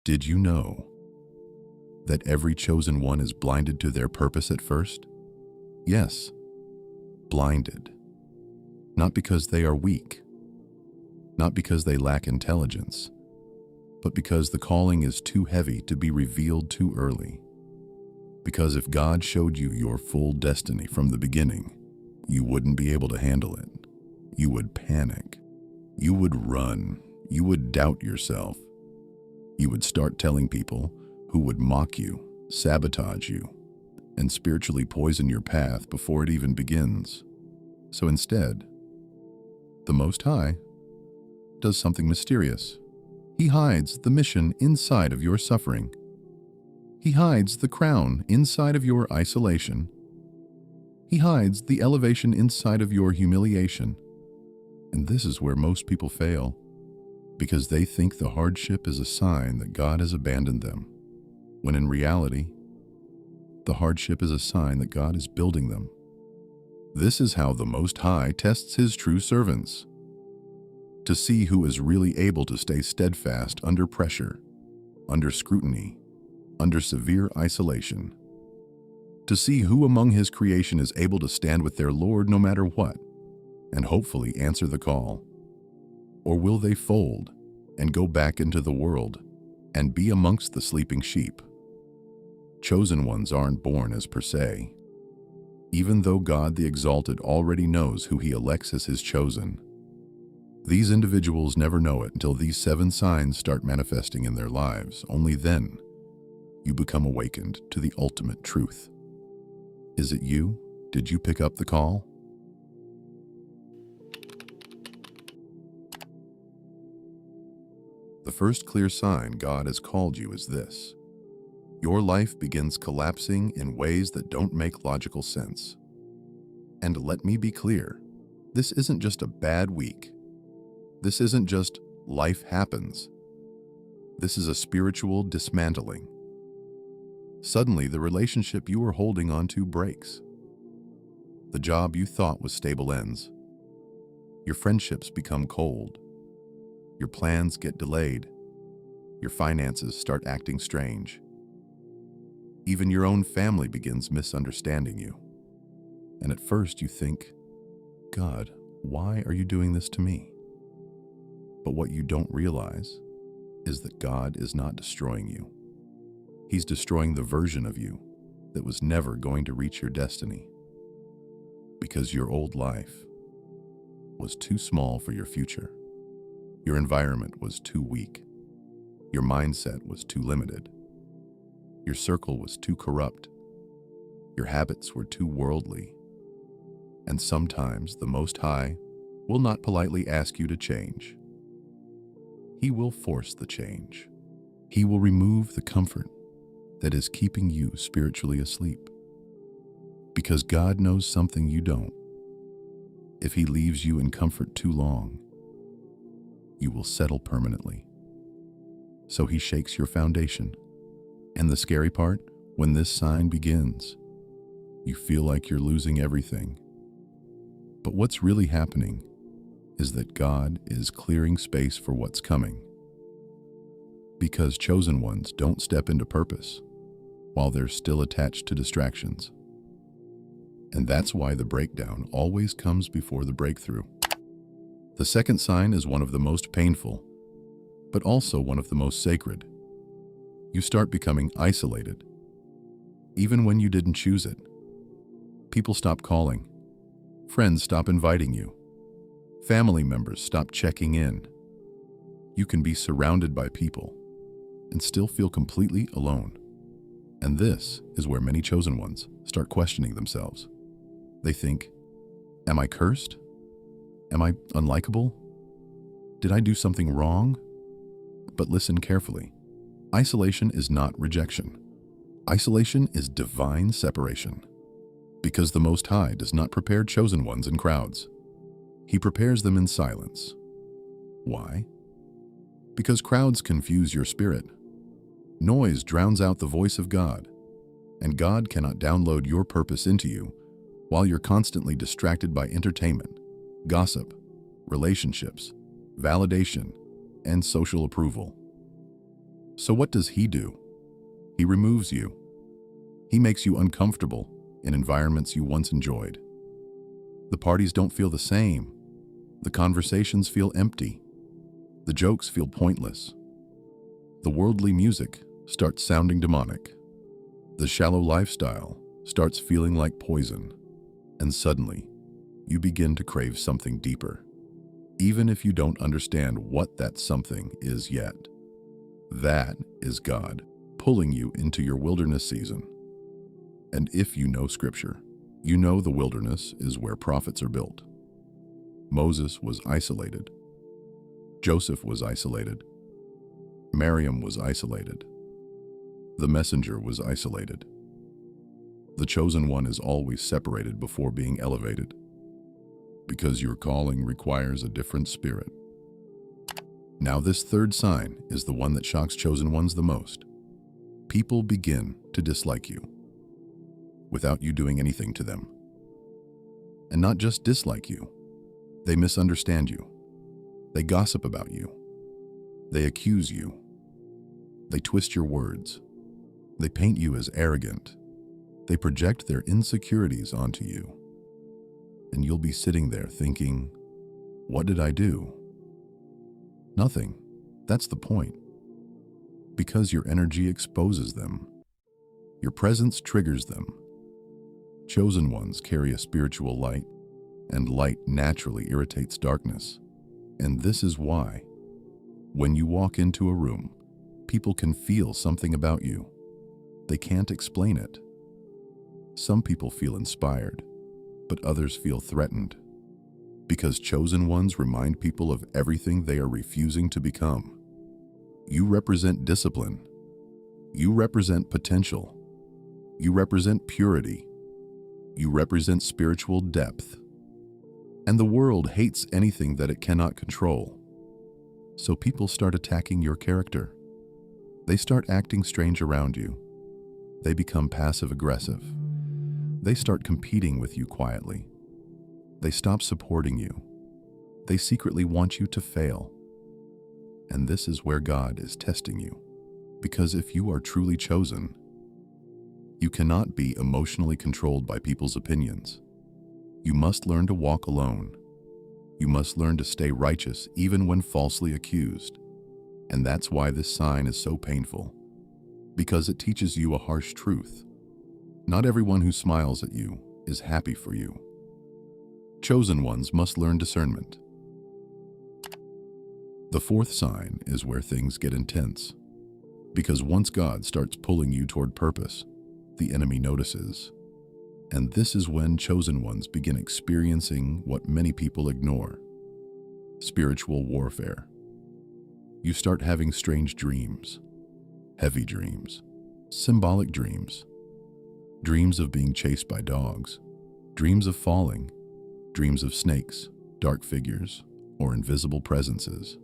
Did you know that every chosen one is blinded to their purpose at first? Yes, blinded. Not because they are weak, not because they lack intelligence, but because the calling is too heavy to be revealed too early. Because if God showed you your full destiny from the beginning, you wouldn't be able to handle it. You would panic. You would run. You would doubt yourself. You would start telling people who would mock you, sabotage you, and spiritually poison your path before it even begins. So instead, the Most High does something mysterious. He hides the mission inside of your suffering. He hides the crown inside of your isolation. He hides the elevation inside of your humiliation. And this is where most people fail, because they think the hardship is a sign that God has abandoned them, when in reality, the hardship is a sign that God is building them. This is how the Most High tests His true servants, to see who is really able to stay steadfast under pressure, under scrutiny, under severe isolation, to see who among His creation is able to stand with their Lord no matter what, and hopefully answer the call. Or will they fold and go back into the world and be amongst the sleeping sheep? Chosen ones aren't born as per se. Even though God the Exalted already knows who He elects as His chosen, these individuals never know it until these 7 signs start manifesting in their lives. Only then you become awakened to the ultimate truth. Is it you? Did you pick up the call? The first clear sign God has called you is this: your life begins collapsing in ways that don't make logical sense. And let me be clear, this isn't just a bad week. This isn't just life happens. This is a spiritual dismantling. Suddenly, the relationship you were holding on to breaks. The job you thought was stable ends. Your friendships become cold. Your plans get delayed. Your finances start acting strange. Even your own family begins misunderstanding you. And at first you think, God, why are you doing this to me? But what you don't realize is that God is not destroying you. He's destroying the version of you that was never going to reach your destiny. Because your old life was too small for your future. Your environment was too weak. Your mindset was too limited. Your circle was too corrupt. Your habits were too worldly. And sometimes the Most High will not politely ask you to change. He will force the change. He will remove the comfort that is keeping you spiritually asleep. Because God knows something you don't. If He leaves you in comfort too long, you will settle permanently. So He shakes your foundation. And the scary part, when this sign begins, you feel like you're losing everything. But what's really happening is that God is clearing space for what's coming. Because chosen ones don't step into purpose while they're still attached to distractions. And that's why the breakdown always comes before the breakthrough. The second sign is one of the most painful, but also one of the most sacred. You start becoming isolated, even when you didn't choose it. People stop calling. Friends stop inviting you. Family members stop checking in. You can be surrounded by people and still feel completely alone. And this is where many chosen ones start questioning themselves. They think, am I cursed? Am I unlikable? Did I do something wrong? But listen carefully. Isolation is not rejection. Isolation is divine separation. Because the Most High does not prepare chosen ones in crowds. He prepares them in silence. Why? Because crowds confuse your spirit. Noise drowns out the voice of God, and God cannot download your purpose into you while you're constantly distracted by entertainment, gossip, relationships, validation, and social approval. So what does he do? He removes you. He makes you uncomfortable in environments you once enjoyed. The parties don't feel the same. The conversations feel empty. The jokes feel pointless. The worldly music starts sounding demonic. The shallow lifestyle starts feeling like poison. And suddenly, you begin to crave something deeper, even if you don't understand what that something is yet. That is God pulling you into your wilderness season. And if you know Scripture, you know the wilderness is where prophets are built. Moses was isolated. Joseph was isolated. Miriam was isolated. The messenger was isolated. The chosen one is always separated before being elevated, because your calling requires a different spirit. Now, this third sign is the one that shocks chosen ones the most. People begin to dislike you without you doing anything to them. And not just dislike you, they misunderstand you. They gossip about you. They accuse you. They twist your words. They paint you as arrogant. They project their insecurities onto you. And you'll be sitting there thinking, what did I do? Nothing. That's the point. Because your energy exposes them. Your presence triggers them. Chosen ones carry a spiritual light, and light naturally irritates darkness. And this is why, when you walk into a room, people can feel something about you. They can't explain it. Some people feel inspired, but others feel threatened, because chosen ones remind people of everything they are refusing to become. You represent discipline. You represent potential. You represent purity. You represent spiritual depth. And the world hates anything that it cannot control. So people start attacking your character. They start acting strange around you. They become passive-aggressive. They start competing with you quietly. They stop supporting you. They secretly want you to fail. And this is where God is testing you. Because if you are truly chosen, you cannot be emotionally controlled by people's opinions. You must learn to walk alone. You must learn to stay righteous even when falsely accused. And that's why this sign is so painful. Because it teaches you a harsh truth. Not everyone who smiles at you is happy for you. Chosen ones must learn discernment. The fourth sign is where things get intense. Because once God starts pulling you toward purpose, the enemy notices. And this is when chosen ones begin experiencing what many people ignore: spiritual warfare. You start having strange dreams, heavy dreams, symbolic dreams, dreams of being chased by dogs, dreams of falling, dreams of snakes, dark figures, or invisible presences.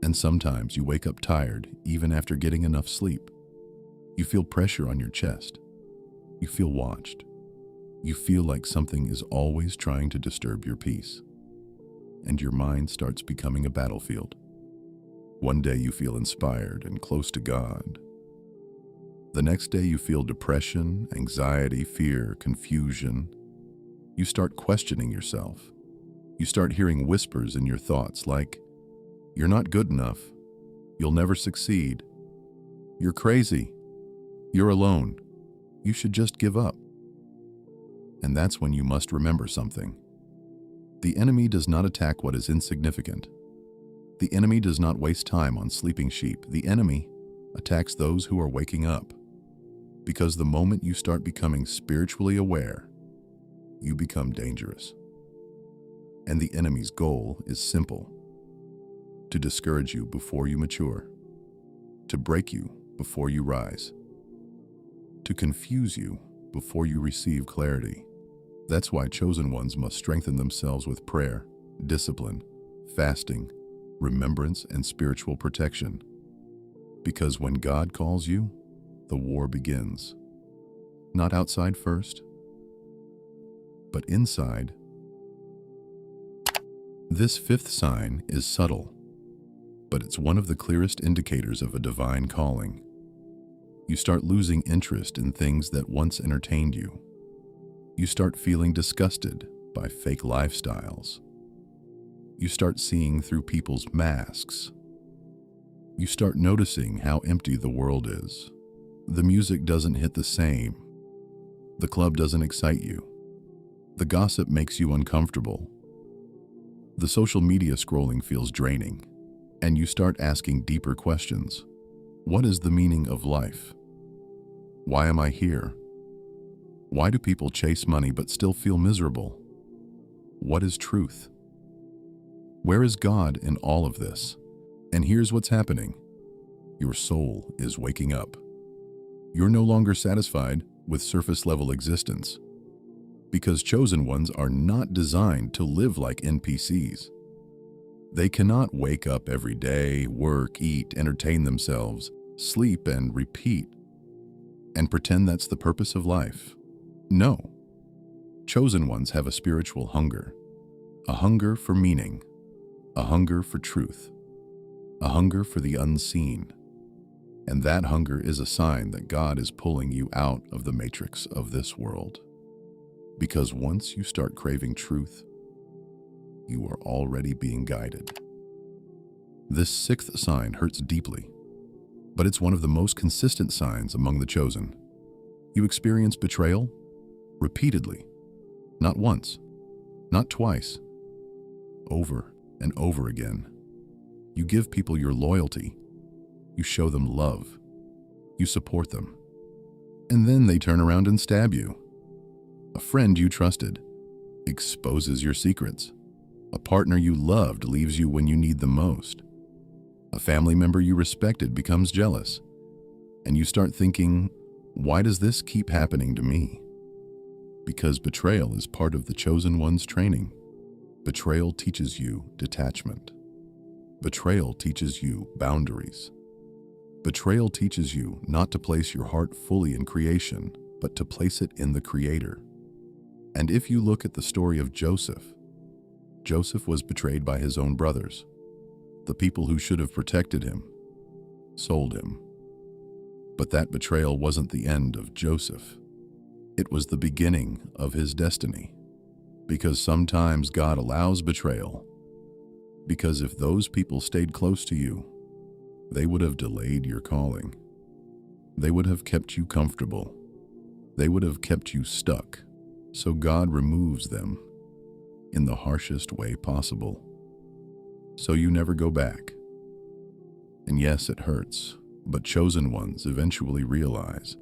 And sometimes you wake up tired even after getting enough sleep. You feel pressure on your chest. You feel watched. You feel like something is always trying to disturb your peace. And your mind starts becoming a battlefield. One day you feel inspired and close to God. The next day you feel depression, anxiety, fear, confusion. You start questioning yourself. You start hearing whispers in your thoughts like, "You're not good enough. You'll never succeed. You're crazy. You're alone. You should just give up." And that's when you must remember something. The enemy does not attack what is insignificant. The enemy does not waste time on sleeping sheep. The enemy attacks those who are waking up. Because the moment you start becoming spiritually aware, you become dangerous. And the enemy's goal is simple: to discourage you before you mature, to break you before you rise, to confuse you before you receive clarity. That's why chosen ones must strengthen themselves with prayer, discipline, fasting, remembrance, and spiritual protection. Because when God calls you, the war begins. Not outside first, but inside. This fifth sign is subtle. but it's one of the clearest indicators of a divine calling. You start losing interest in things that once entertained you. You start feeling disgusted by fake lifestyles. You start seeing through people's masks. You start noticing how empty the world is. The music doesn't hit the same. The club doesn't excite you. The gossip makes you uncomfortable. The social media scrolling feels draining, and you start asking deeper questions. What is the meaning of life? Why am I here? Why do people chase money but still feel miserable? What is truth? Where is God in all of this? And here's what's happening. Your soul is waking up. You're no longer satisfied with surface-level existence, because chosen ones are not designed to live like NPCs. They cannot wake up every day, work, eat, entertain themselves, sleep, and repeat, and pretend that's the purpose of life. No. Chosen ones have a spiritual hunger, a hunger for meaning, a hunger for truth, a hunger for the unseen. And that hunger is a sign that God is pulling you out of the matrix of this world. Because once you start craving truth, you are already being guided. This sixth sign hurts deeply, but it's one of the most consistent signs among the chosen. You experience betrayal repeatedly, not once, not twice, over and over again. You give people your loyalty, you show them love, you support them, and then they turn around and stab you. A friend you trusted exposes your secrets. A partner you loved leaves you when you need them most. A family member you respected becomes jealous, and you start thinking, why does this keep happening to me? Because betrayal is part of the chosen one's training. Betrayal teaches you detachment. Betrayal teaches you boundaries. Betrayal teaches you not to place your heart fully in creation, but to place it in the Creator. And if you look at the story of Joseph, Joseph was betrayed by his own brothers. The people who should have protected him sold him. But that betrayal wasn't the end of Joseph. It was the beginning of his destiny. Because sometimes God allows betrayal. Because if those people stayed close to you, they would have delayed your calling. They would have kept you comfortable. They would have kept you stuck. So God removes them in the harshest way possible, so you never go back. And yes, it hurts, but chosen ones eventually realize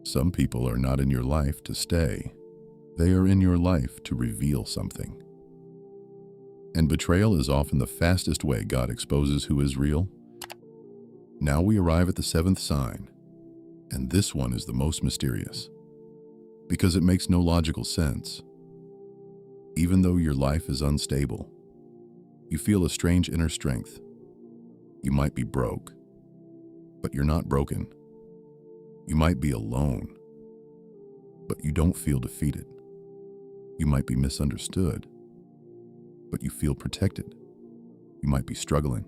some people are not in your life to stay. They are in your life to reveal something. And betrayal is often the fastest way God exposes who is real. Now we arrive at the seventh sign, and this one is the most mysterious, because it makes no logical sense. Even though your life is unstable, you feel a strange inner strength. You might be broke, but you're not broken. You might be alone, but you don't feel defeated. You might be misunderstood, but you feel protected. You might be struggling,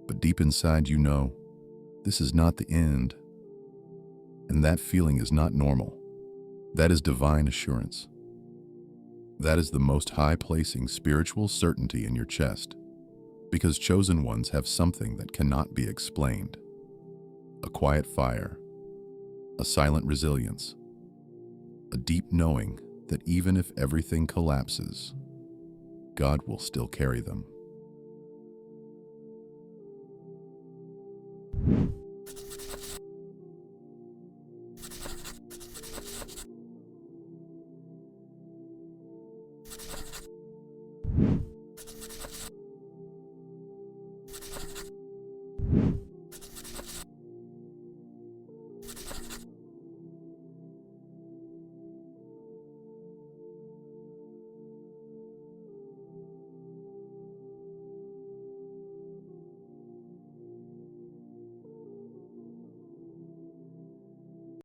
but deep inside you know this is not the end. And that feeling is not normal. That is divine assurance. That is the most high-placing spiritual certainty in your chest, because chosen ones have something that cannot be explained. A quiet fire, a silent resilience, a deep knowing that even if everything collapses, God will still carry them.